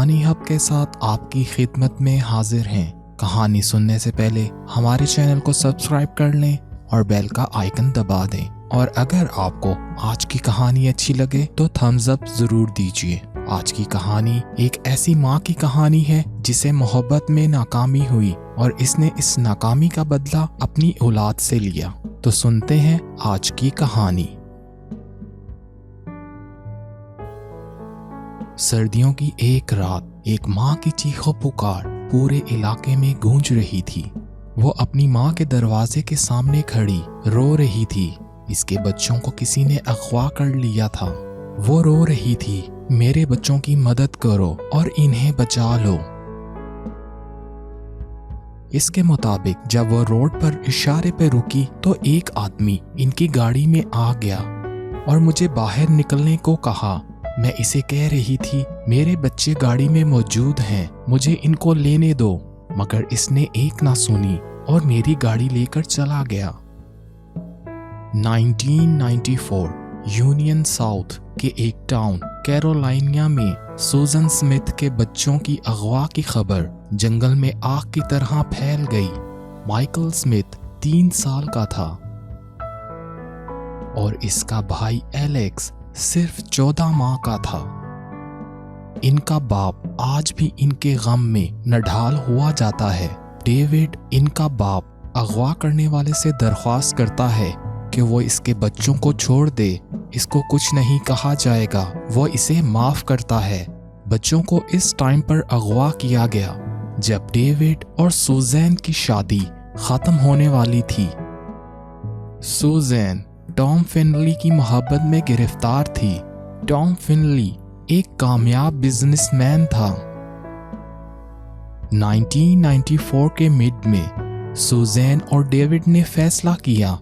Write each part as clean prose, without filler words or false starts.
کہانی ہب کے ساتھ آپ کی خدمت میں حاضر ہیں۔ کہانی سننے سے پہلے ہمارے چینل کو سبسکرائب کر لیں اور بیل کا آئیکن دبا دیں، اور اگر آپ کو آج کی کہانی اچھی لگے تو تھمز اپ ضرور دیجیے۔ آج کی کہانی ایک ایسی ماں کی کہانی ہے جسے محبت میں ناکامی ہوئی اور اس نے اس ناکامی کا بدلہ اپنی اولاد سے لیا۔ تو سنتے ہیں آج کی کہانی۔ سردیوں کی ایک رات ایک ماں کی چیخو پکار پورے علاقے میں گونج رہی تھی۔ وہ اپنی ماں کے دروازے کے سامنے کھڑی رو رہی تھی۔ اس کے بچوں کو کسی نے اغوا کر لیا تھا۔ وہ رو رہی تھی، میرے بچوں کی مدد کرو اور انہیں بچا لو۔ اس کے مطابق جب وہ روڈ پر اشارے پہ رکی تو ایک آدمی ان کی گاڑی میں آ گیا اور مجھے باہر نکلنے کو کہا۔ میں اسے کہہ رہی تھی، میرے بچے گاڑی میں موجود ہیں، مجھے ان کو لینے دو، مگر اس نے ایک نہ سنی اور میری گاڑی لے کر چلا گیا۔ 1994 یونین ساؤتھ کے ایک ٹاؤن کیرولائنا میں سوزن سمتھ کے بچوں کی اغوا کی خبر جنگل میں آگ کی طرح پھیل گئی۔ مائیکل سمتھ 3 سال کا تھا اور اس کا بھائی ایلیکس صرف 14 ماہ کا تھا۔ ان کا باپ آج بھی ان کے غم میں نڈھال ہوا جاتا ہے۔ ڈیوڈ، ان کا باپ، اغوا کرنے والے سے درخواست کرتا ہے کہ وہ اس کے بچوں کو چھوڑ دے، اس کو کچھ نہیں کہا جائے گا، وہ اسے معاف کرتا ہے۔ بچوں کو اس ٹائم پر اغوا کیا گیا جب ڈیوڈ اور سوزین کی شادی ختم ہونے والی تھی۔ سوزین ٹام فنلی کی محبت میں گرفتار تھی۔ ٹام فنلی ایک کامیاب بزنس مین تھا۔ 1994 کے مڈ میں سوزین اور ڈیوڈ نے فیصلہ کیا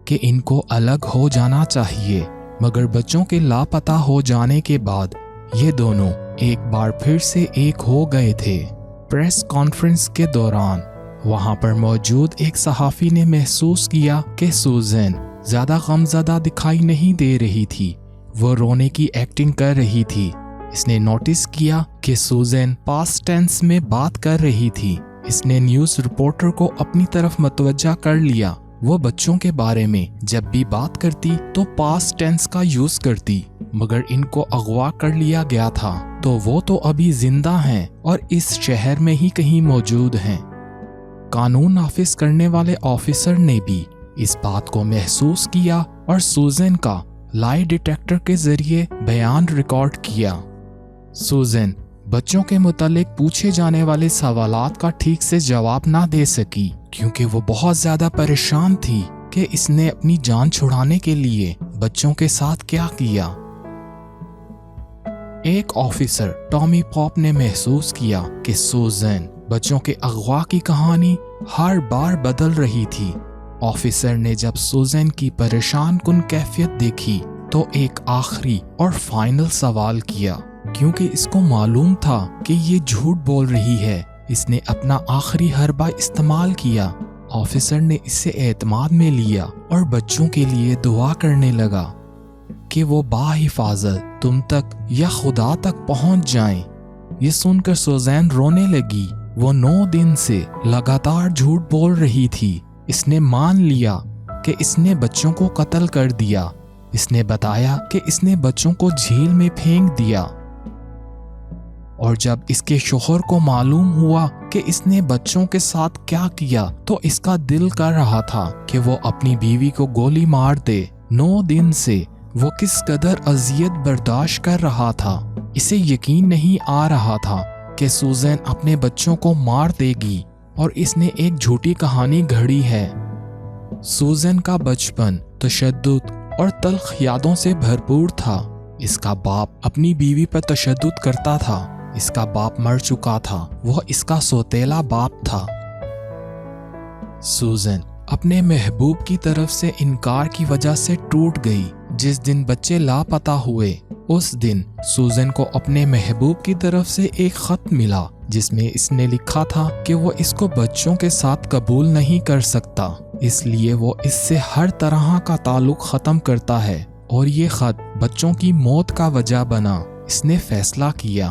کہ ان کو الگ ہو جانا چاہیے، مگر بچوں کے لاپتہ ہو جانے کے بعد یہ دونوں ایک بار پھر سے ایک ہو گئے تھے۔ پریس کانفرنس کے دوران وہاں پر موجود ایک صحافی نے محسوس کیا کہ سوزین زیادہ غمزدہ دکھائی نہیں دے رہی تھی، وہ رونے کی ایکٹنگ کر رہی تھی۔ اس نے نوٹس کیا کہ سوزین پاسٹ ٹینس میں بات کر رہی تھی۔ اس نے نیوز رپورٹر کو اپنی طرف متوجہ کر لیا۔ وہ بچوں کے بارے میں جب بھی بات کرتی تو پاسٹ ٹینس کا یوز کرتی، مگر ان کو اغوا کر لیا گیا تھا تو وہ تو ابھی زندہ ہیں اور اس شہر میں ہی کہیں موجود ہیں۔ قانون نافذ کرنے والے آفیسر نے بھی اس بات کو محسوس کیا اور سوزن کا لائی ڈیٹیکٹر کے ذریعے بیان ریکارڈ کیا۔ سوزن بچوں کے متعلق پوچھے جانے والے سوالات کا ٹھیک سے جواب نہ دے سکی کیونکہ وہ بہت زیادہ پریشان تھی کہ اس نے اپنی جان چھڑانے کے لیے بچوں کے ساتھ کیا کیا۔ ایک آفیسر ٹامی پاپ نے محسوس کیا کہ سوزن بچوں کے اغوا کی کہانی ہر بار بدل رہی تھی۔ آفیسر نے جب سوزن کی پریشان کن کیفیت دیکھی تو ایک آخری اور فائنل سوال کیا، کیونکہ اس کو معلوم تھا کہ یہ جھوٹ بول رہی ہے۔ اس نے اپنا آخری حربہ استعمال کیا۔ آفیسر نے اسے اعتماد میں لیا اور بچوں کے لیے دعا کرنے لگا کہ وہ باحفاظت تم تک یا خدا تک پہنچ جائیں۔ یہ سن کر سوزین رونے لگی۔ وہ 9 دن سے لگاتار جھوٹ بول رہی تھی۔ اس نے مان لیا کہ اس نے بچوں کو قتل کر دیا۔ اس نے بتایا کہ اس نے بچوں کو جھیل میں پھینک دیا، اور جب اس کے شوہر کو معلوم ہوا کہ اس نے بچوں کے ساتھ کیا کیا تو اس کا دل کر رہا تھا کہ وہ اپنی بیوی کو گولی مار دے۔ 9 دن سے وہ کس قدر اذیت برداشت کر رہا تھا۔ اسے یقین نہیں آ رہا تھا کہ سوزن اپنے بچوں کو مار دے گی اور اس نے ایک جھوٹی کہانی گھڑی ہے۔ سوزن کا بچپن تشدد اور تلخ یادوں سے بھرپور تھا۔ اس کا باپ اپنی بیوی پر تشدد کرتا تھا۔ اس کا باپ مر چکا تھا، وہ اس کا سوتیلا باپ تھا۔ سوزن اپنے محبوب کی طرف سے انکار کی وجہ سے ٹوٹ گئی۔ جس دن بچے لاپتہ ہوئے اس دن سوزن کو اپنے محبوب کی طرف سے ایک خط ملا جس میں اس نے لکھا تھا کہ وہ اس کو بچوں کے ساتھ قبول نہیں کر سکتا، اس لیے وہ اس سے ہر طرح کا تعلق ختم کرتا ہے، اور یہ خط بچوں کی موت کا وجہ بنا۔ اس نے فیصلہ کیا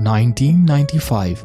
1995